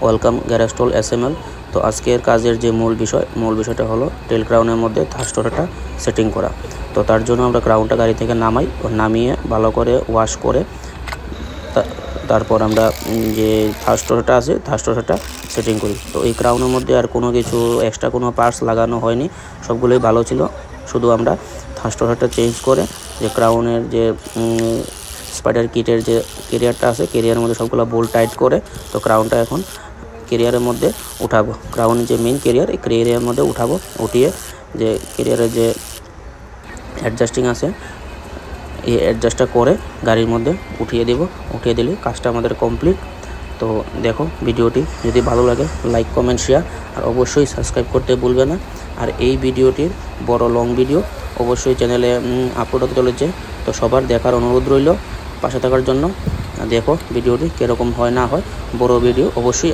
Welcome গ্যারেস্টল SML। তো আজকের কাজের যে মূল বিষয়টা হলো টেল ক্রাউনের মধ্যে থার্স্টারটা সেটিং করা। তো তার জন্য আমরা ক্রাউনটা গাড়ি থেকে নামিয়ে ভালো করে ওয়াশ করে তারপর আমরা যে থার্স্টারটা আছে থার্স্টারটা সেটিং করি। তো এই ক্রাউনের মধ্যে আর কোনো কিছু এক্সট্রা কোনো পার্টস লাগানো হয়নি, সবগুলোই ভালো ছিল। শুধু আমরা থার্স্টারটা চেঞ্জ করে যে ক্রাউনের যে স্পাইডার কিটের যে কেরিয়ারটা আছে কেরিয়ারের মধ্যে সবগুলো বোল্ট টাইট করে তো ক্রাউনটা এখন কেরিয়ারের মধ্যে উঠাবো। ক্রাউনের যে মেইন কেরিয়ার এই কেরিয়ারের মধ্যে উঠিয়ে যে কেরিয়ারের যে অ্যাডজাস্টিং আছে এই অ্যাডজাস্টটা করে গাড়ির মধ্যে উঠিয়ে দিলে কাজটা আমাদের কমপ্লিট। তো দেখো ভিডিওটি যদি ভালো লাগে লাইক কমেন্ট শেয়ার আর অবশ্যই সাবস্ক্রাইব করতে ভুলবে না। আর এই ভিডিওটির বড় লং ভিডিও অবশ্যই চ্যানেলে আপলোড হতে চলেছে, তো সবার দেখার অনুরোধ রইল পাশে থাকার জন্য। দেখো ভিডিওটি কীরকম হয় না হয়, বড় ভিডিও অবশ্যই